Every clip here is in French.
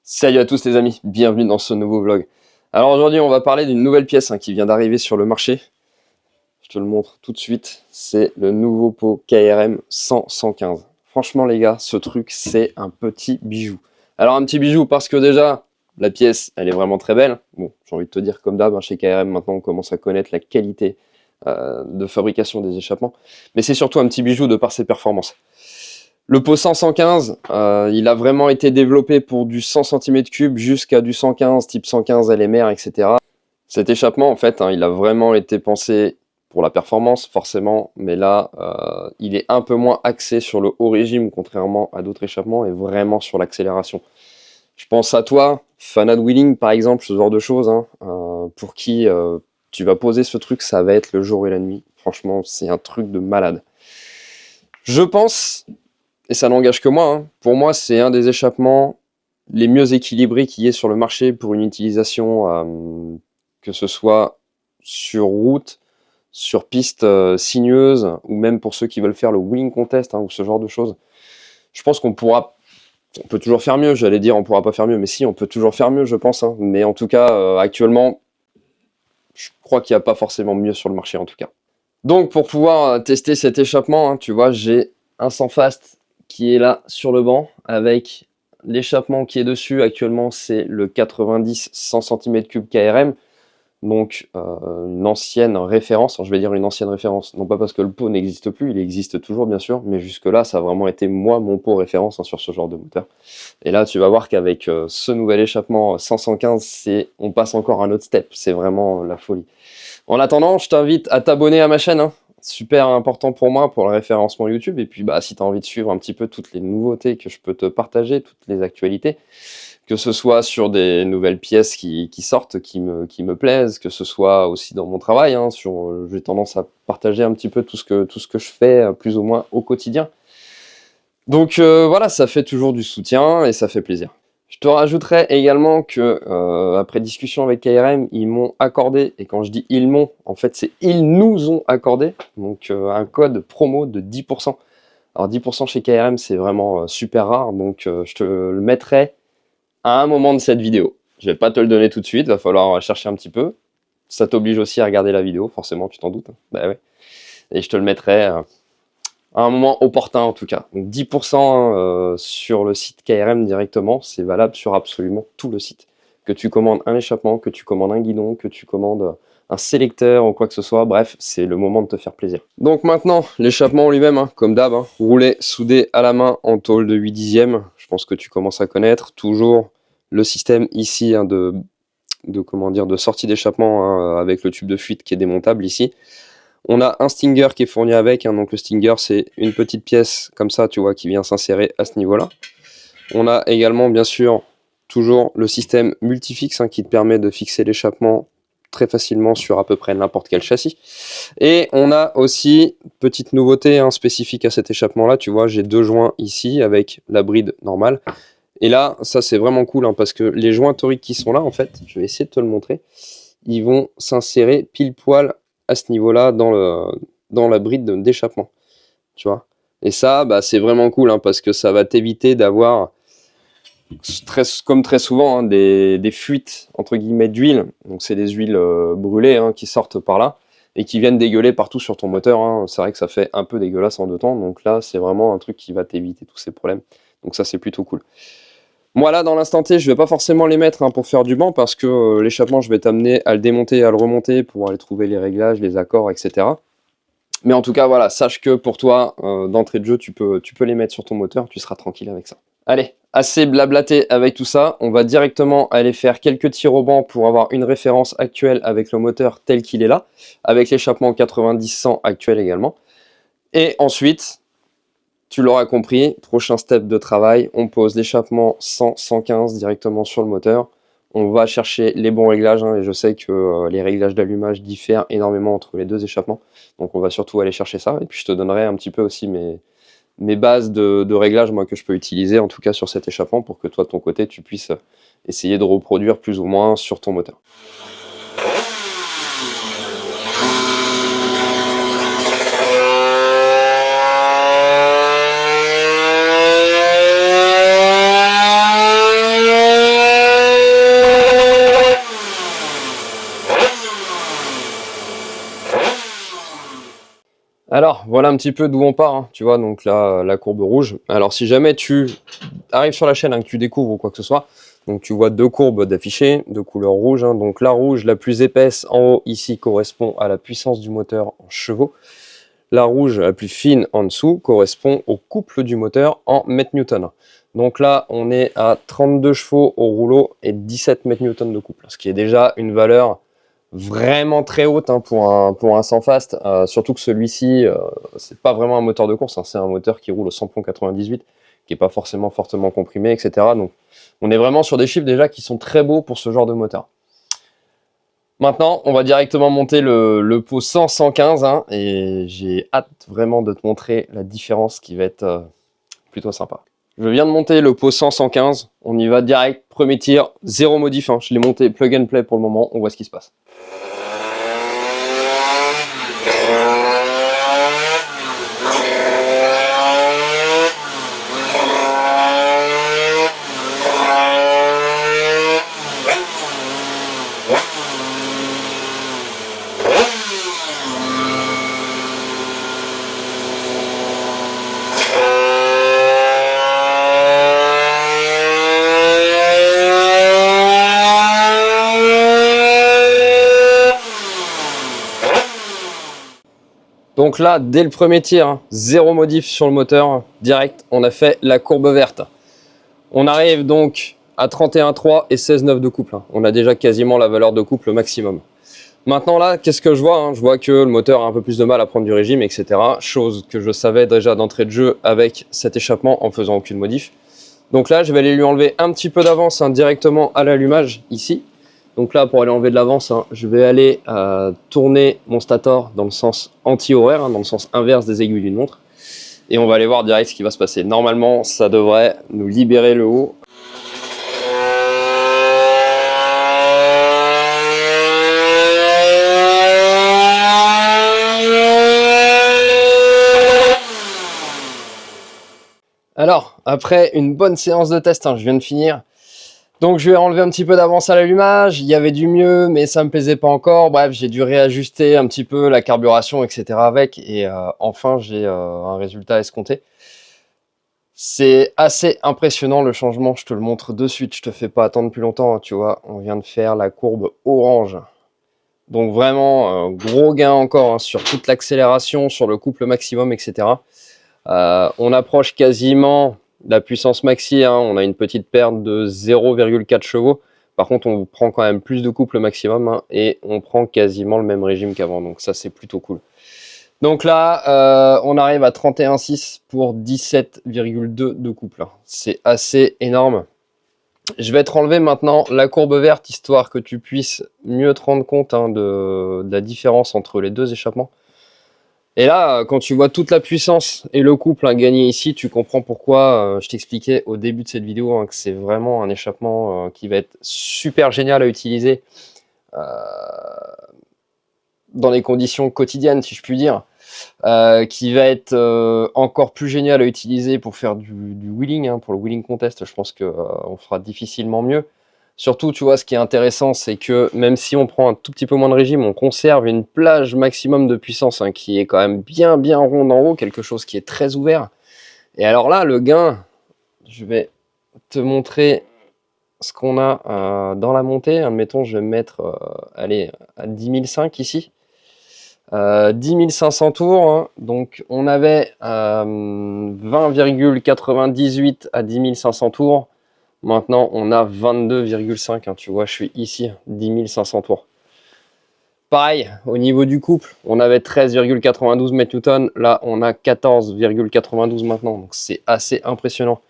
Salut à tous les amis, bienvenue dans ce nouveau vlog. Alors aujourd'hui on va parler d'une nouvelle pièce qui vient d'arriver sur le marché. Je te le montre tout de suite, c'est le nouveau pot KRM 100-115. Franchement les gars, ce truc c'est un petit bijou. Alors un petit bijou parce que déjà, la pièce elle est vraiment très belle. Bon, j'ai envie de te dire comme d'hab, chez KRM maintenant on commence à connaître la qualité de fabrication des échappements. Mais c'est surtout un petit bijou de par ses performances. Le pot 100-115, il a vraiment été développé pour du 100 cm3 jusqu'à du 115, type 115 LMR, etc. Cet échappement, en fait, il a vraiment été pensé pour la performance, forcément, mais là, il est un peu moins axé sur le haut régime, contrairement à d'autres échappements, et vraiment sur l'accélération. Je pense à toi, fanat de wheeling, par exemple, ce genre de choses, pour qui tu vas poser ce truc, ça va être le jour et la nuit. Franchement, c'est un truc de malade. Je pense... Et ça n'engage que moi, pour moi c'est un des échappements les mieux équilibrés qu'il y ait sur le marché pour une utilisation, que ce soit sur route, sur piste sinueuse, ou même pour ceux qui veulent faire le wheeling contest, ou ce genre de choses. Je pense on peut toujours faire mieux, j'allais dire on pourra pas faire mieux, mais si, on peut toujours faire mieux je pense, mais en tout cas, actuellement, je crois qu'il n'y a pas forcément mieux sur le marché en tout cas. Donc pour pouvoir tester cet échappement, tu vois, j'ai un sans fast qui est là sur le banc avec l'échappement qui est dessus. Actuellement, c'est le 90 100 cm3 KRM. Donc, une ancienne référence. Alors, je vais dire une ancienne référence. Non pas parce que le pot n'existe plus, il existe toujours, bien sûr. Mais jusque-là, ça a vraiment été, moi, mon pot référence sur ce genre de moteur. Et là, tu vas voir qu'avec ce nouvel échappement 100-115, on passe encore un autre step. C'est vraiment la folie. En attendant, je t'invite à t'abonner à ma chaîne. Super important pour moi, pour le référencement YouTube. Et puis, si tu as envie de suivre un petit peu toutes les nouveautés que je peux te partager, toutes les actualités, que ce soit sur des nouvelles pièces qui sortent, qui me plaisent, que ce soit aussi dans mon travail, j'ai tendance à partager un petit peu tout ce que je fais, plus ou moins au quotidien. Donc voilà, ça fait toujours du soutien et ça fait plaisir. Je te rajouterai également que, après discussion avec KRM, ils m'ont accordé, et quand je dis ils m'ont, en fait c'est ils nous ont accordé, donc un code promo de 10%. Alors 10% chez KRM c'est vraiment super rare, donc je te le mettrai à un moment de cette vidéo. Je vais pas te le donner tout de suite, va falloir chercher un petit peu. Ça t'oblige aussi à regarder la vidéo, forcément tu t'en doutes. Bah ouais. Et je te le mettrai... à un moment opportun en tout cas. Donc 10% sur le site KRM directement, c'est valable sur absolument tout le site. Que tu commandes un échappement, que tu commandes un guidon, que tu commandes un sélecteur ou quoi que ce soit, bref, c'est le moment de te faire plaisir. Donc maintenant, l'échappement lui-même, comme d'hab, roulé, soudé à la main en tôle de 8 dixièmes, je pense que tu commences à connaître, toujours le système ici de sortie d'échappement avec le tube de fuite qui est démontable ici. On a un stinger qui est fourni avec, donc le stinger c'est une petite pièce comme ça, tu vois, qui vient s'insérer à ce niveau-là. On a également bien sûr toujours le système multifix qui te permet de fixer l'échappement très facilement sur à peu près n'importe quel châssis. Et on a aussi, petite nouveauté spécifique à cet échappement-là, tu vois, j'ai deux joints ici avec la bride normale. Et là, ça c'est vraiment cool parce que les joints toriques qui sont là, en fait, je vais essayer de te le montrer, ils vont s'insérer pile poil à ce niveau-là dans la bride d'échappement, tu vois. Et ça, c'est vraiment cool parce que ça va t'éviter d'avoir, comme très souvent, des fuites entre guillemets d'huile. Donc c'est des huiles brûlées qui sortent par là et qui viennent dégueuler partout sur ton moteur. C'est vrai que ça fait un peu dégueulasse en deux temps. Donc là, c'est vraiment un truc qui va t'éviter tous ces problèmes. Donc ça, c'est plutôt cool. Moi là dans l'instant T je vais pas forcément les mettre pour faire du banc parce que l'échappement je vais t'amener à le démonter et à le remonter pour aller trouver les réglages, les accords, etc. Mais en tout cas voilà, sache que pour toi d'entrée de jeu tu peux les mettre sur ton moteur, tu seras tranquille avec ça. Allez, assez blablaté avec tout ça, on va directement aller faire quelques tirs au banc pour avoir une référence actuelle avec le moteur tel qu'il est là, avec l'échappement 90-100 actuel également. Et ensuite... Tu l'auras compris, prochain step de travail, on pose l'échappement 100-115 directement sur le moteur. On va chercher les bons réglages, et je sais que les réglages d'allumage diffèrent énormément entre les deux échappements. Donc on va surtout aller chercher ça. Et puis je te donnerai un petit peu aussi mes bases de réglages que je peux utiliser, en tout cas sur cet échappement, pour que toi de ton côté tu puisses essayer de reproduire plus ou moins sur ton moteur. Alors, voilà un petit peu d'où on part, hein. Tu vois, donc là, la courbe rouge. Alors, si jamais tu arrives sur la chaîne, hein, que tu découvres ou quoi que ce soit, donc tu vois deux courbes d'affichées, de couleur rouge, hein. Donc la rouge, la plus épaisse en haut, ici, correspond à la puissance du moteur en chevaux. La rouge, la plus fine en dessous, correspond au couple du moteur en mètres newton. Donc là, on est à 32 chevaux au rouleau et 17 mètres newton de couple, ce qui est déjà une valeur vraiment très haute, hein, pour un 100 fast, surtout que celui-ci, c'est pas vraiment un moteur de course, hein, c'est un moteur qui roule au samplon 98, qui est pas forcément fortement comprimé, etc. Donc on est vraiment sur des chiffres déjà qui sont très beaux pour ce genre de moteur. Maintenant, on va directement monter le pot 100-115, hein, et j'ai hâte vraiment de te montrer la différence qui va être plutôt sympa. Je viens de monter le pot 100-115, on y va direct, premier tir, zéro modif, hein. Je l'ai monté plug and play pour le moment, on voit ce qui se passe. Donc là, dès le premier tir, hein, zéro modif sur le moteur, direct, on a fait la courbe verte. On arrive donc à 31,3 et 16,9 de couple, hein. On a déjà quasiment la valeur de couple maximum. Maintenant là, qu'est-ce que je vois, hein? Je vois que le moteur a un peu plus de mal à prendre du régime, etc. Chose que je savais déjà d'entrée de jeu avec cet échappement en faisant aucune modif. Donc là, je vais aller lui enlever un petit peu d'avance, hein, directement à l'allumage ici. Donc là, pour aller enlever de l'avance, hein, je vais aller tourner mon stator dans le sens anti-horaire, hein, dans le sens inverse des aiguilles d'une montre. Et on va aller voir direct ce qui va se passer. Normalement, ça devrait nous libérer le haut. Alors, après une bonne séance de test, hein, je viens de finir. Donc je vais enlever un petit peu d'avance à l'allumage, il y avait du mieux, mais ça me plaisait pas encore. Bref, j'ai dû réajuster un petit peu la carburation, etc. avec, et enfin j'ai un résultat escompté. C'est assez impressionnant le changement, je te le montre de suite, je te fais pas attendre plus longtemps, hein, tu vois, on vient de faire la courbe orange. Donc vraiment, gros gain encore, hein, sur toute l'accélération, sur le couple maximum, etc. On approche quasiment la puissance maxi, hein, on a une petite perte de 0,4 chevaux. Par contre, on prend quand même plus de couple maximum, hein, et on prend quasiment le même régime qu'avant. Donc ça, c'est plutôt cool. Donc là, on arrive à 31,6 pour 17,2 de couple. C'est assez énorme. Je vais te renlever maintenant la courbe verte, histoire que tu puisses mieux te rendre compte, hein, de la différence entre les deux échappements. Et là, quand tu vois toute la puissance et le couple, hein, gagné ici, tu comprends pourquoi je t'expliquais au début de cette vidéo, hein, que c'est vraiment un échappement qui va être super génial à utiliser dans les conditions quotidiennes, si je puis dire, qui va être encore plus génial à utiliser pour faire du wheeling, hein, pour le wheeling contest. Je pense qu'on fera difficilement mieux. Surtout, tu vois, ce qui est intéressant, c'est que même si on prend un tout petit peu moins de régime, on conserve une plage maximum de puissance, hein, qui est quand même bien ronde en haut, quelque chose qui est très ouvert. Et alors là, le gain, je vais te montrer ce qu'on a dans la montée. Admettons, je vais me mettre allez, à 10 500 ici. 10 500 tours, hein. Donc on avait 20,98 à 10 500 tours. Maintenant, on a 22,5, hein, tu vois, je suis ici, 10 500 tours. Pareil, au niveau du couple, on avait 13,92 mètres-newton. Là, on a 14,92 maintenant. Donc, c'est assez impressionnant.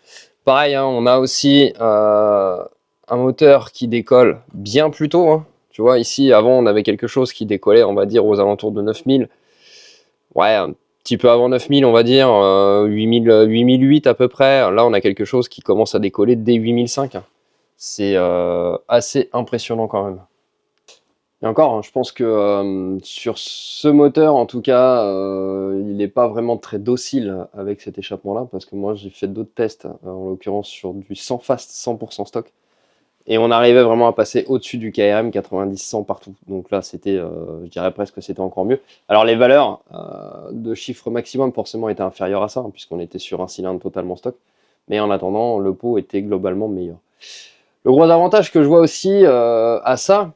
Pareil, hein, on a aussi un moteur qui décolle bien plus tôt, hein. Tu vois, ici, avant, on avait quelque chose qui décollait, on va dire, aux alentours de 9000. Ouais, un petit peu avant 9000, on va dire, 8008 à peu près. Là, on a quelque chose qui commence à décoller dès 8005. C'est assez impressionnant quand même. Et encore, hein, je pense que sur ce moteur, en tout cas, il n'est pas vraiment très docile avec cet échappement-là, parce que moi, j'ai fait d'autres tests, en l'occurrence sur du 100 fast, 100% stock. Et on arrivait vraiment à passer au-dessus du KRM 90-100 partout. Donc là, c'était, je dirais presque que c'était encore mieux. Alors les valeurs de chiffre maximum forcément étaient inférieures à ça, hein, puisqu'on était sur un cylindre totalement stock. Mais en attendant, le pot était globalement meilleur. Le gros avantage que je vois aussi à ça,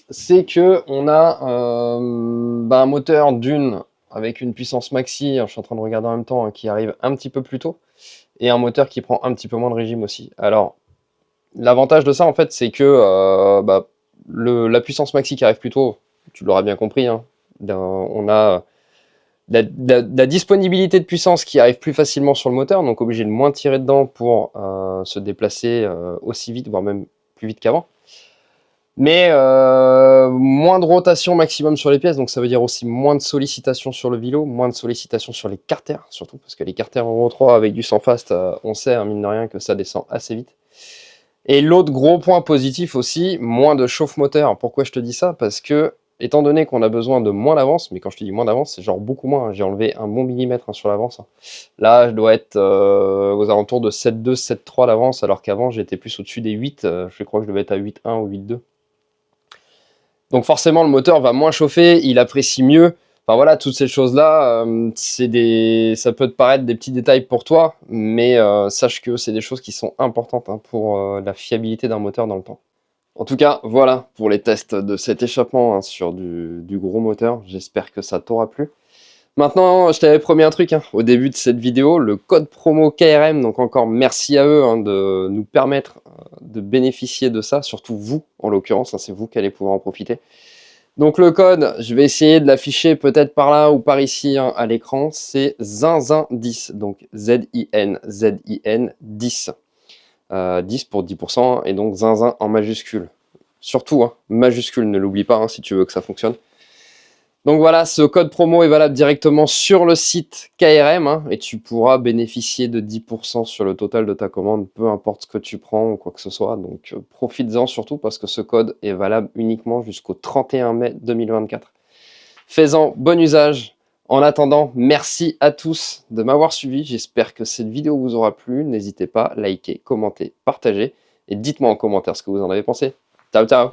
c'est que on a un moteur d'une avec une puissance maxi, je suis en train de regarder en même temps, hein, qui arrive un petit peu plus tôt, et un moteur qui prend un petit peu moins de régime aussi. Alors, l'avantage de ça, en fait, c'est que la puissance maxi qui arrive plus tôt, tu l'auras bien compris, hein, on a la disponibilité de puissance qui arrive plus facilement sur le moteur, donc obligé de moins tirer dedans pour se déplacer aussi vite, voire même plus vite qu'avant. Mais moins de rotation maximum sur les pièces, donc ça veut dire aussi moins de sollicitation sur le vélo, moins de sollicitation sur les carters, surtout parce que les carters Euro 3 avec du sans fast, on sait, hein, mine de rien, que ça descend assez vite. Et l'autre gros point positif aussi, moins de chauffe-moteur. Pourquoi je te dis ça? Parce que, étant donné qu'on a besoin de moins d'avance, mais quand je te dis moins d'avance, c'est genre beaucoup moins, hein. J'ai enlevé un bon millimètre, hein, sur l'avance, hein. Là, je dois être aux alentours de 7,2, 7,3 d'avance, alors qu'avant, j'étais plus au-dessus des 8. Je crois que je devais être à 8,1 ou 8,2. Donc forcément, le moteur va moins chauffer, il apprécie mieux. Enfin voilà, toutes ces choses-là, ça peut te paraître des petits détails pour toi, mais sache que c'est des choses qui sont importantes, hein, pour la fiabilité d'un moteur dans le temps. En tout cas, voilà pour les tests de cet échappement, hein, sur du gros moteur. J'espère que ça t'aura plu. Maintenant, je t'avais promis un truc, hein, au début de cette vidéo, le code promo KRM, donc encore merci à eux, hein, de nous permettre de bénéficier de ça, surtout vous en l'occurrence, hein, c'est vous qui allez pouvoir en profiter. Donc le code, je vais essayer de l'afficher peut-être par là ou par ici, hein, à l'écran, c'est ZINZIN10, donc ZIN 10. 10 pour 10%, et donc zinzin en majuscule. Surtout, hein, majuscule, ne l'oublie pas, hein, si tu veux que ça fonctionne. Donc voilà, ce code promo est valable directement sur le site KRM, hein, et tu pourras bénéficier de 10% sur le total de ta commande, peu importe ce que tu prends ou quoi que ce soit. Donc profites-en surtout parce que ce code est valable uniquement jusqu'au 31 mai 2024. Fais-en bon usage. En attendant, merci à tous de m'avoir suivi. J'espère que cette vidéo vous aura plu. N'hésitez pas à liker, commenter, partager et dites-moi en commentaire ce que vous en avez pensé. Ciao, ciao!